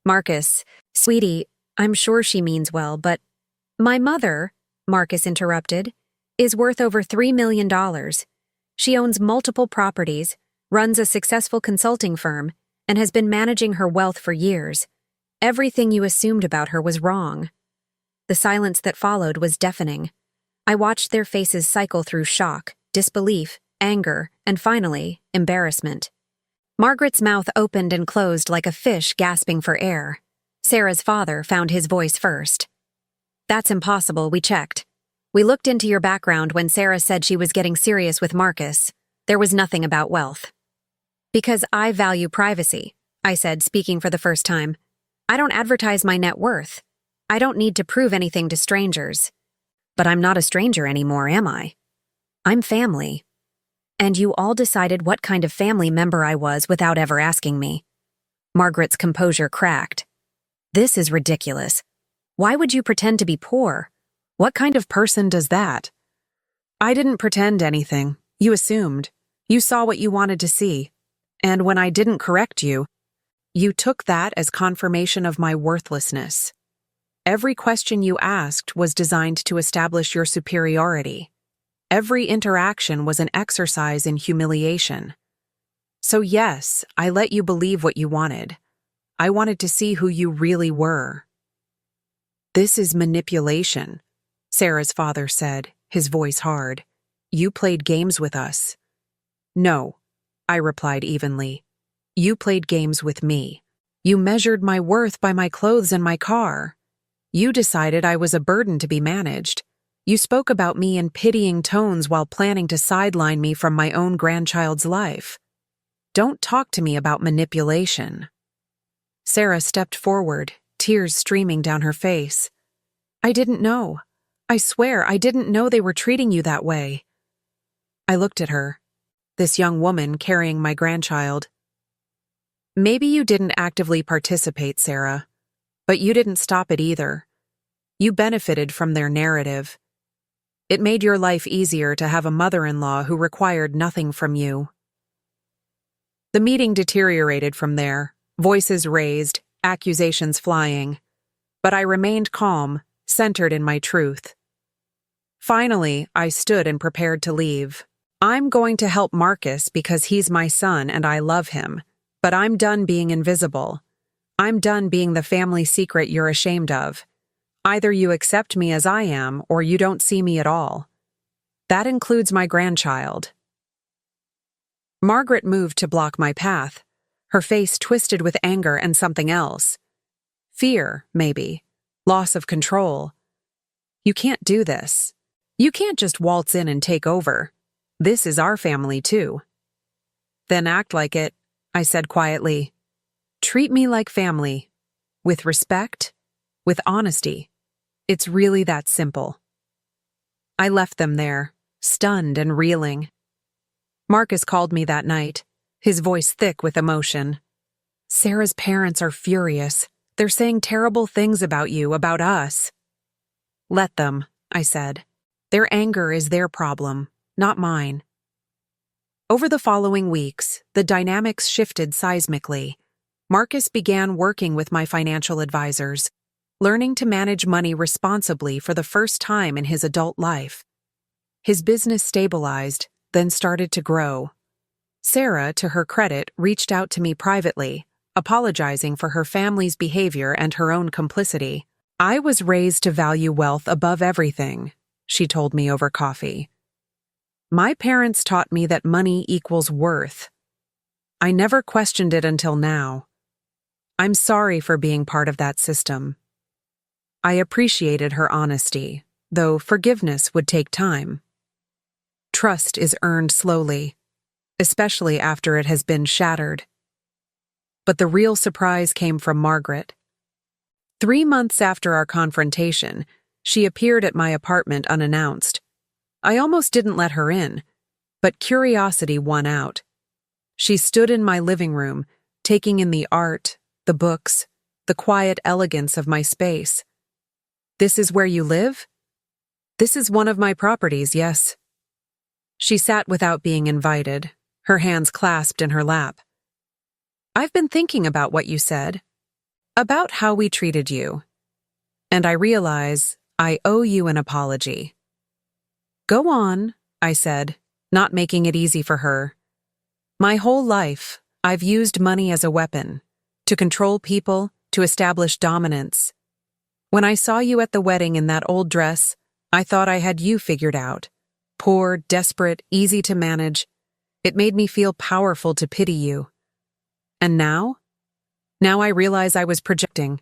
"Marcus, sweetie, I'm sure she means well, but—" "My mother," Marcus interrupted, "is worth over $3 million. She owns multiple properties, runs a successful consulting firm, and has been managing her wealth for years. Everything you assumed about her was wrong." The silence that followed was deafening. I watched their faces cycle through shock, disbelief, anger, and finally, embarrassment. Margaret's mouth opened and closed like a fish gasping for air. Sarah's father found his voice first. "That's impossible, we checked. We looked into your background when Sarah said she was getting serious with Marcus. There was nothing about wealth." "Because I value privacy," I said, speaking for the first time. "I don't advertise my net worth. I don't need to prove anything to strangers." "But I'm not a stranger anymore, am I? I'm family. And you all decided what kind of family member I was without ever asking me." Margaret's composure cracked. "This is ridiculous. Why would you pretend to be poor? What kind of person does that?" "I didn't pretend anything. You assumed. You saw what you wanted to see. And when I didn't correct you, you took that as confirmation of my worthlessness. Every question you asked was designed to establish your superiority. Every interaction was an exercise in humiliation. So yes, I let you believe what you wanted. I wanted to see who you really were." "This is manipulation," Sarah's father said, his voice hard. "You played games with us." "No," I replied evenly. "You played games with me. You measured my worth by my clothes and my car. You decided I was a burden to be managed. You spoke about me in pitying tones while planning to sideline me from my own grandchild's life. Don't talk to me about manipulation." Sarah stepped forward, tears streaming down her face. "I didn't know. I swear I didn't know they were treating you that way." I looked at her, this young woman carrying my grandchild. "Maybe you didn't actively participate, Sarah, but you didn't stop it either. You benefited from their narrative. It made your life easier to have a mother-in-law who required nothing from you." The meeting deteriorated from there, voices raised, accusations flying. But I remained calm, centered in my truth. Finally, I stood and prepared to leave. "I'm going to help Marcus because he's my son and I love him, but I'm done being invisible. I'm done being the family secret you're ashamed of. Either you accept me as I am or you don't see me at all. That includes my grandchild." Margaret moved to block my path, her face twisted with anger and something else. Fear, maybe. Loss of control. "You can't do this. You can't just waltz in and take over. This is our family too." "Then act like it," I said quietly. "Treat me like family. With respect, with honesty. It's really that simple." I left them there, stunned and reeling. Marcus called me that night, his voice thick with emotion. "Sarah's parents are furious. They're saying terrible things about you, about us." "Let them," I said. "Their anger is their problem, not mine." Over the following weeks, the dynamics shifted seismically. Marcus began working with my financial advisors. learning to manage money responsibly for the first time in his adult life. His business stabilized, then started to grow. Sarah, to her credit, reached out to me privately, apologizing for her family's behavior and her own complicity. "I was raised to value wealth above everything," she told me over coffee. "My parents taught me that money equals worth. I never questioned it until now. I'm sorry for being part of that system." I appreciated her honesty, though forgiveness would take time. Trust is earned slowly, especially after it has been shattered. But the real surprise came from Margaret. 3 months after our confrontation, she appeared at my apartment unannounced. I almost didn't let her in, but curiosity won out. She stood in my living room, taking in the art, the books, the quiet elegance of my space. "This is where you live?" "This is one of my properties, yes." She sat without being invited, her hands clasped in her lap. "I've been thinking about what you said, about how we treated you, and I realize I owe you an apology." "Go on," I said, not making it easy for her. "My whole life, I've used money as a weapon, to control people, to establish dominance. When I saw you at the wedding in that old dress, I thought I had you figured out. Poor, desperate, easy to manage. It made me feel powerful to pity you. And now? Now I realize I was projecting.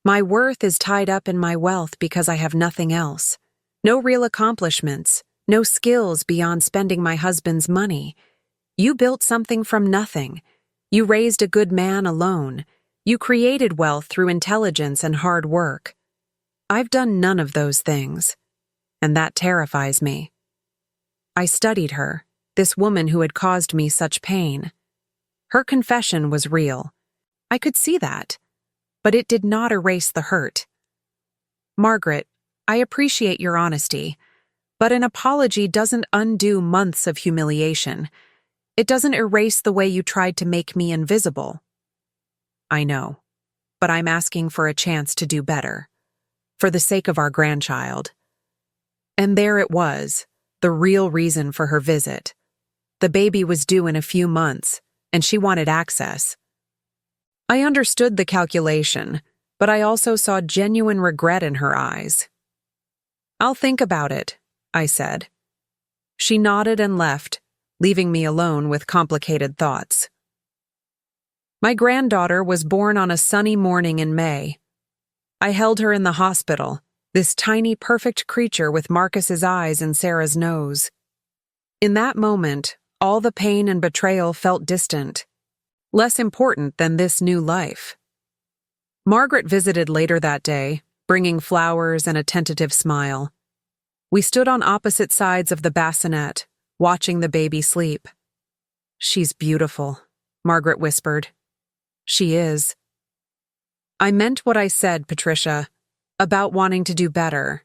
My worth is tied up in my wealth because I have nothing else. No real accomplishments, no skills beyond spending my husband's money. You built something from nothing. You raised a good man alone. You created wealth through intelligence and hard work. I've done none of those things, and that terrifies me." I studied her, this woman who had caused me such pain. Her confession was real. I could see that, but it did not erase the hurt. "Margaret, I appreciate your honesty, but an apology doesn't undo months of humiliation. It doesn't erase the way you tried to make me invisible." "I know, but I'm asking for a chance to do better, for the sake of our grandchild." And there it was, the real reason for her visit. The baby was due in a few months, and she wanted access. I understood the calculation, but I also saw genuine regret in her eyes. "I'll think about it," I said. She nodded and left, leaving me alone with complicated thoughts. My granddaughter was born on a sunny morning in May. I held her in the hospital, this tiny, perfect creature with Marcus's eyes and Sarah's nose. In that moment, all the pain and betrayal felt distant, less important than this new life. Margaret visited later that day, bringing flowers and a tentative smile. We stood on opposite sides of the bassinet, watching the baby sleep. "She's beautiful," Margaret whispered. "She is." "I meant what I said, Patricia, about wanting to do better."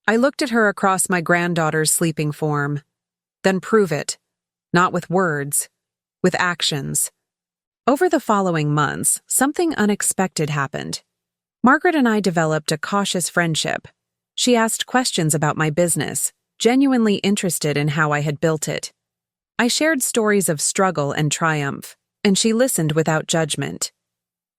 I looked at her across my granddaughter's sleeping form. "Then prove it, not with words, with actions." Over the following months, something unexpected happened. Margaret and I developed a cautious friendship. She asked questions about my business, genuinely interested in how I had built it. I shared stories of struggle and triumph, and she listened without judgment.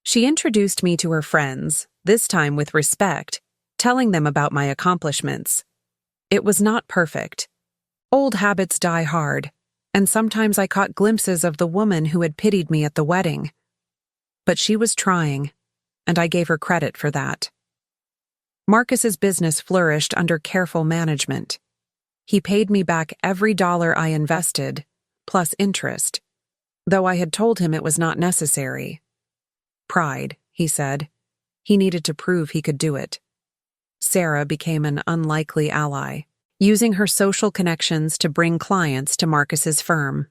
She introduced me to her friends, this time with respect, telling them about my accomplishments. It was not perfect. Old habits die hard, and sometimes I caught glimpses of the woman who had pitied me at the wedding. But she was trying, and I gave her credit for that. Marcus's business flourished under careful management. He paid me back every dollar I invested, plus interest, though I had told him it was not necessary. Pride, he said. He needed to prove he could do it. Sarah became an unlikely ally, using her social connections to bring clients to Marcus's firm.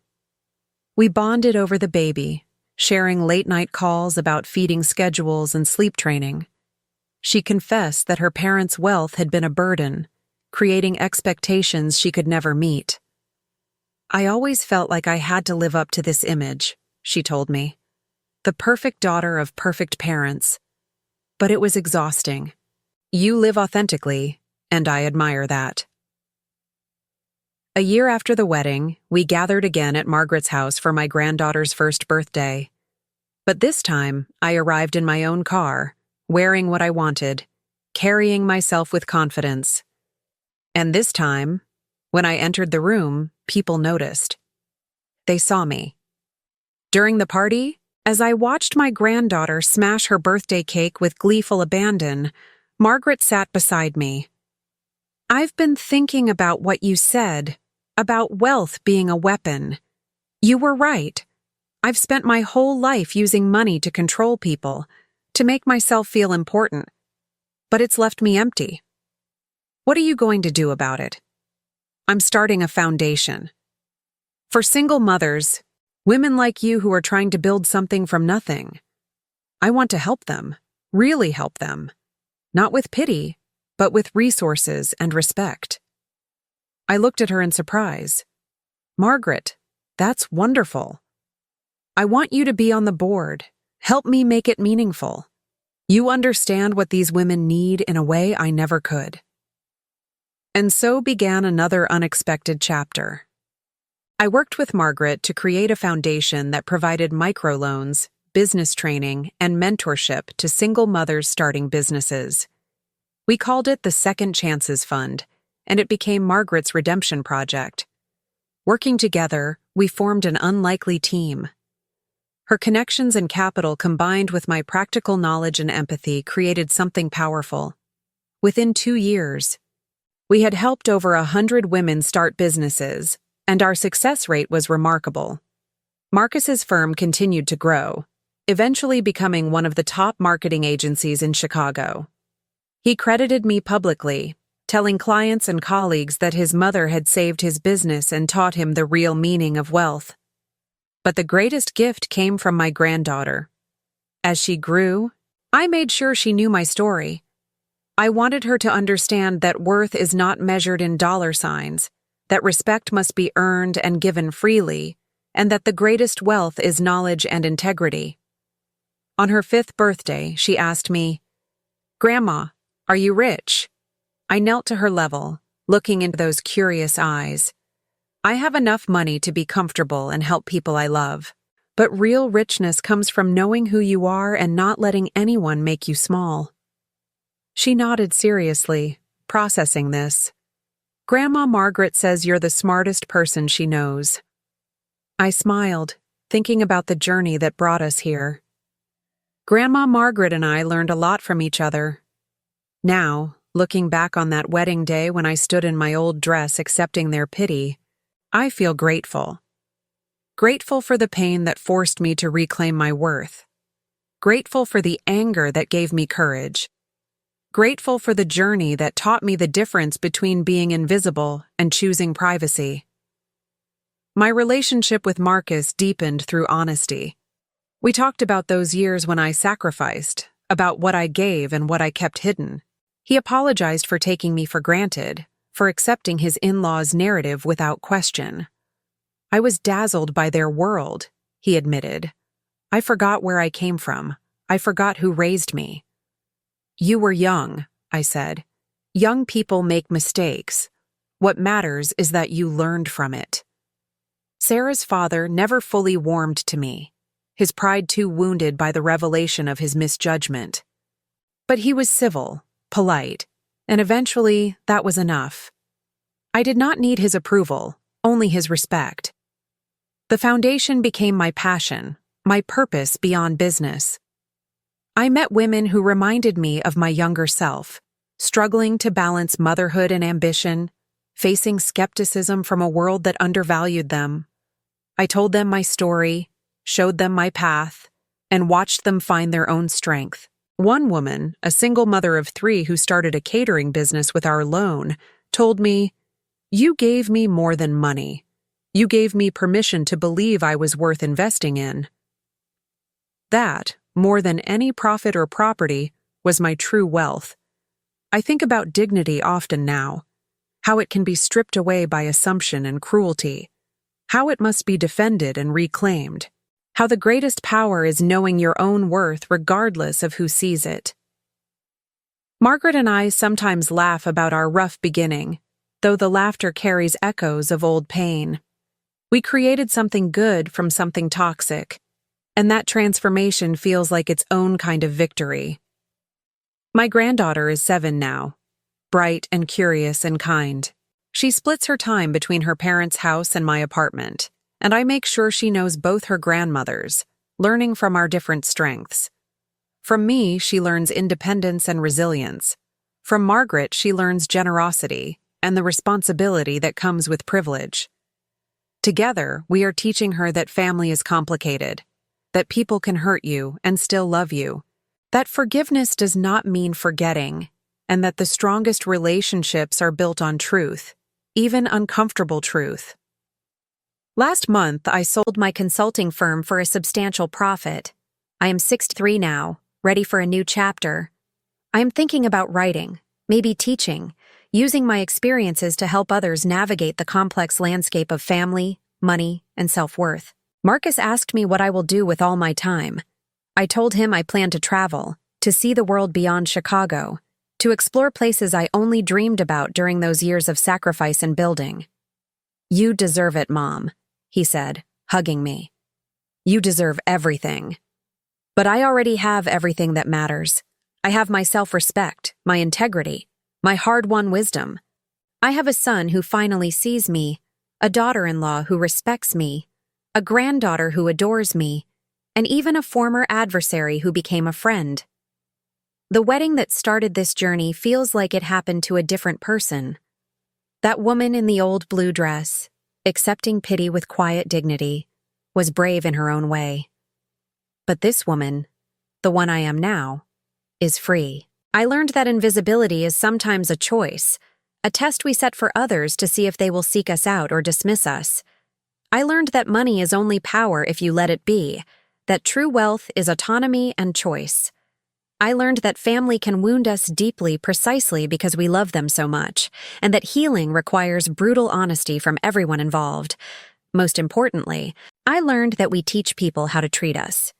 We bonded over the baby, sharing late-night calls about feeding schedules and sleep training. She confessed that her parents' wealth had been a burden, creating expectations she could never meet. "I always felt like I had to live up to this image," she told me. "The perfect daughter of perfect parents. but it was exhausting. You live authentically, and I admire that. A year after the wedding, we gathered again at Margaret's house for my granddaughter's first birthday. But this time, I arrived in my own car, wearing what I wanted, carrying myself with confidence. And this time, when I entered the room, people noticed. They saw me. During the party, as I watched my granddaughter smash her birthday cake with gleeful abandon, Margaret sat beside me. "I've been thinking about what you said, about wealth being a weapon. You were right. I've spent my whole life using money to control people, to make myself feel important. But it's left me empty. What are you going to do about it?" "I'm starting a foundation. For single mothers, women like you who are trying to build something from nothing. I want to help them, really help them. Not with pity, but with resources and respect." I looked at her in surprise. "Margaret, that's wonderful. I want you to be on the board. Help me make it meaningful. You understand what these women need in a way I never could." And so began another unexpected chapter. I worked with Margaret to create a foundation that provided microloans, business training, and mentorship to single mothers starting businesses. We called it the Second Chances Fund, and it became Margaret's redemption project. Working together, we formed an unlikely team. Her connections and capital combined with my practical knowledge and empathy created something powerful. Within 2 years, we had helped over 100 women start businesses, and our success rate was remarkable. Marcus's firm continued to grow, eventually becoming one of the top marketing agencies in Chicago. He credited me publicly, telling clients and colleagues that his mother had saved his business and taught him the real meaning of wealth. But the greatest gift came from my granddaughter. As she grew, I made sure she knew my story. I wanted her to understand that worth is not measured in dollar signs, that respect must be earned and given freely, and that the greatest wealth is knowledge and integrity. On her 5th birthday, she asked me, "Grandma, are you rich?" I knelt to her level, looking into those curious eyes. "I have enough money to be comfortable and help people I love, but real richness comes from knowing who you are and not letting anyone make you small." She nodded seriously, processing this. "Grandma Margaret says you're the smartest person she knows." I smiled, thinking about the journey that brought us here. Grandma Margaret and I learned a lot from each other. Now, looking back on that wedding day when I stood in my old dress accepting their pity, I feel grateful. Grateful for the pain that forced me to reclaim my worth. Grateful for the anger that gave me courage. Grateful for the journey that taught me the difference between being invisible and choosing privacy. My relationship with Marcus deepened through honesty. We talked about those years when I sacrificed, about what I gave and what I kept hidden. He apologized for taking me for granted, for accepting his in-laws' narrative without question. "I was dazzled by their world," he admitted. "I forgot where I came from. I forgot who raised me." "You were young," I said. "Young people make mistakes. What matters is that you learned from it." Sarah's father never fully warmed to me, his pride too wounded by the revelation of his misjudgment. But he was civil, polite, and eventually that was enough. I did not need his approval, only his respect. The foundation became my passion, my purpose beyond business. I met women who reminded me of my younger self, struggling to balance motherhood and ambition, facing skepticism from a world that undervalued them. I told them my story, showed them my path, and watched them find their own strength. One woman, a single mother of 3 who started a catering business with our loan, told me, "You gave me more than money. You gave me permission to believe I was worth investing in." That, more than any profit or property, was my true wealth. I think about dignity often now, how it can be stripped away by assumption and cruelty, how it must be defended and reclaimed, how the greatest power is knowing your own worth regardless of who sees it. Margaret and I sometimes laugh about our rough beginning, though the laughter carries echoes of old pain. We created something good from something toxic, and that transformation feels like its own kind of victory. My granddaughter is 7 now, bright and curious and kind. She splits her time between her parents' house and my apartment, and I make sure she knows both her grandmothers, learning from our different strengths. From me, she learns independence and resilience. From Margaret, she learns generosity and the responsibility that comes with privilege. Together, we are teaching her that family is complicated, that people can hurt you and still love you, that forgiveness does not mean forgetting, and that the strongest relationships are built on truth, even uncomfortable truth. Last month, I sold my consulting firm for a substantial profit. I am 63 now, ready for a new chapter. I am thinking about writing, maybe teaching, using my experiences to help others navigate the complex landscape of family, money, and self-worth. Marcus asked me what I will do with all my time. I told him I plan to travel, to see the world beyond Chicago, to explore places I only dreamed about during those years of sacrifice and building. "You deserve it, Mom," he said, hugging me. "You deserve everything." But I already have everything that matters. I have my self-respect, my integrity, my hard-won wisdom. I have a son who finally sees me, a daughter-in-law who respects me, a granddaughter who adores me, and even a former adversary who became a friend. The wedding that started this journey feels like it happened to a different person. That woman in the old blue dress, accepting pity with quiet dignity, was brave in her own way. But this woman, the one I am now, is free. I learned that invisibility is sometimes a choice, a test we set for others to see if they will seek us out or dismiss us. I learned that money is only power if you let it be, that true wealth is autonomy and choice. I learned that family can wound us deeply precisely because we love them so much, and that healing requires brutal honesty from everyone involved. Most importantly, I learned that we teach people how to treat us.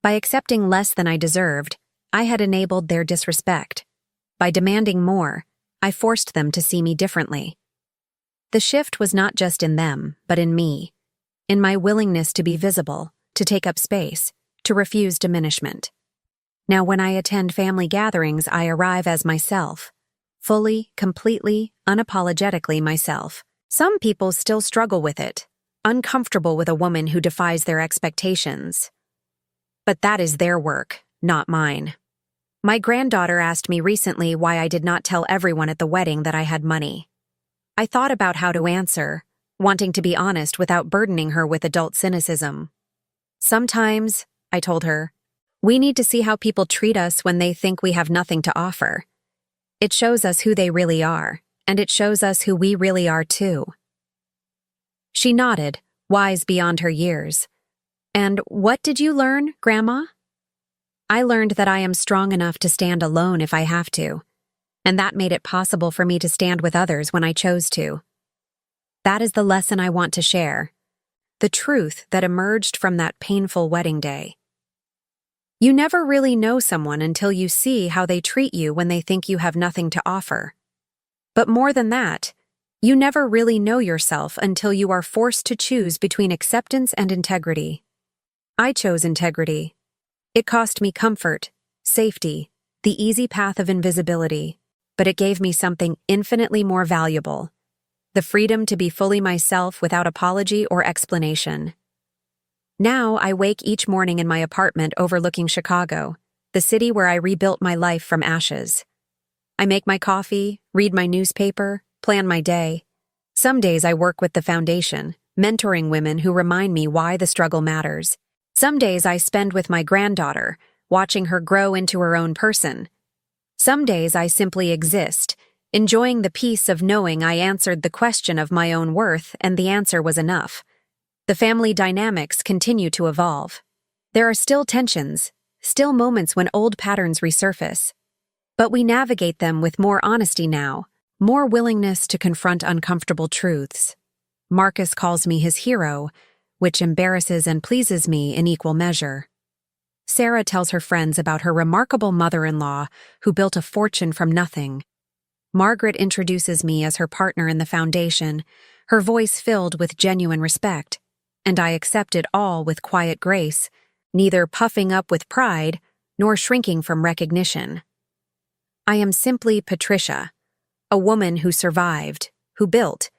By accepting less than I deserved, I had enabled their disrespect. By demanding more, I forced them to see me differently. The shift was not just in them, but in me, in my willingness to be visible, to take up space, to refuse diminishment. Now when I attend family gatherings, I arrive as myself, fully, completely, unapologetically myself. Some people still struggle with it, uncomfortable with a woman who defies their expectations. But that is their work, not mine. My granddaughter asked me recently why I did not tell everyone at the wedding that I had money. I thought about how to answer, wanting to be honest without burdening her with adult cynicism. "Sometimes," I told her, "we need to see how people treat us when they think we have nothing to offer. It shows us who they really are, and it shows us who we really are too." She nodded, wise beyond her years. "And what did you learn, Grandma?" "I learned that I am strong enough to stand alone if I have to, and that made it possible for me to stand with others when I chose to. That is the lesson I want to share, the truth that emerged from that painful wedding day. You never really know someone until you see how they treat you when they think you have nothing to offer. But more than that, you never really know yourself until you are forced to choose between acceptance and integrity. I chose integrity. It cost me comfort, safety, the easy path of invisibility, but it gave me something infinitely more valuable: the freedom to be fully myself without apology or explanation. Now I wake each morning in my apartment overlooking Chicago, the city where I rebuilt my life from ashes. I make my coffee, read my newspaper, plan my day. Some days I work with the foundation, mentoring women who remind me why the struggle matters. Some days I spend with my granddaughter, watching her grow into her own person. Some days I simply exist, enjoying the peace of knowing I answered the question of my own worth and the answer was enough. The family dynamics continue to evolve. There are still tensions, still moments when old patterns resurface. But we navigate them with more honesty now, more willingness to confront uncomfortable truths. Marcus calls me his hero, which embarrasses and pleases me in equal measure. Sarah tells her friends about her remarkable mother-in-law who built a fortune from nothing. Margaret introduces me as her partner in the foundation, her voice filled with genuine respect, and I accept it all with quiet grace, neither puffing up with pride nor shrinking from recognition. I am simply Patricia, a woman who survived, who built,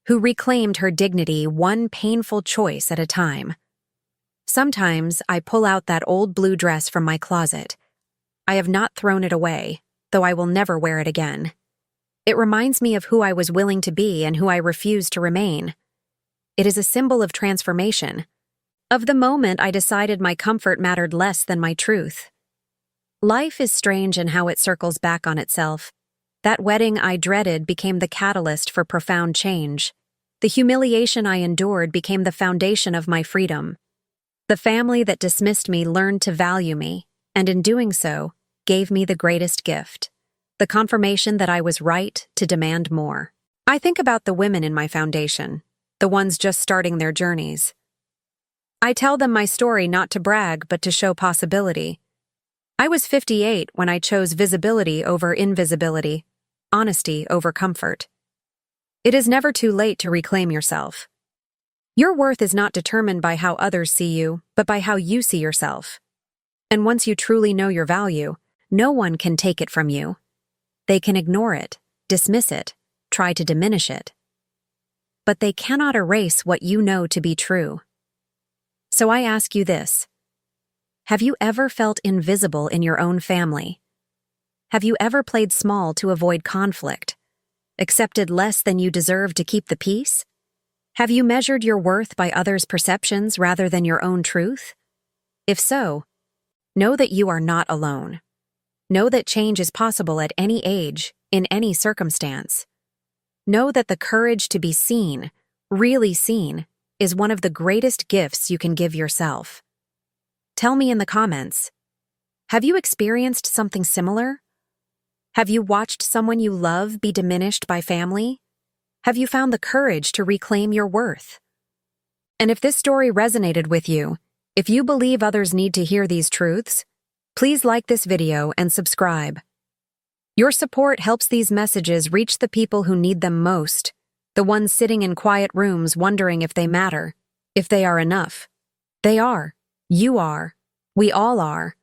who reclaimed her dignity one painful choice at a time. Sometimes I pull out that old blue dress from my closet. I have not thrown it away, though I will never wear it again. It reminds me of who I was willing to be and who I refused to remain. It is a symbol of transformation, of the moment I decided my comfort mattered less than my truth. Life is strange in how it circles back on itself. That wedding I dreaded became the catalyst for profound change. The humiliation I endured became the foundation of my freedom. The family that dismissed me learned to value me, and in doing so, gave me the greatest gift, the confirmation that I was right to demand more. I think about the women in my foundation, the ones just starting their journeys. I tell them my story not to brag but to show possibility. I was 58 when I chose visibility over invisibility, honesty over comfort. It is never too late to reclaim yourself. Your worth is not determined by how others see you, but by how you see yourself. And once you truly know your value, no one can take it from you. They can ignore it, dismiss it, try to diminish it. But they cannot erase what you know to be true. So I ask you this. Have you ever felt invisible in your own family? Have you ever played small to avoid conflict? Accepted less than you deserve to keep the peace? Have you measured your worth by others' perceptions rather than your own truth? If so, know that you are not alone. Know that change is possible at any age, in any circumstance. Know that the courage to be seen, really seen, is one of the greatest gifts you can give yourself. Tell me in the comments, have you experienced something similar? Have you watched someone you love be diminished by family? Have you found the courage to reclaim your worth? And if this story resonated with you, if you believe others need to hear these truths, please like this video and subscribe. Your support helps these messages reach the people who need them most, the ones sitting in quiet rooms wondering if they matter, if they are enough. They are. You are. We all are.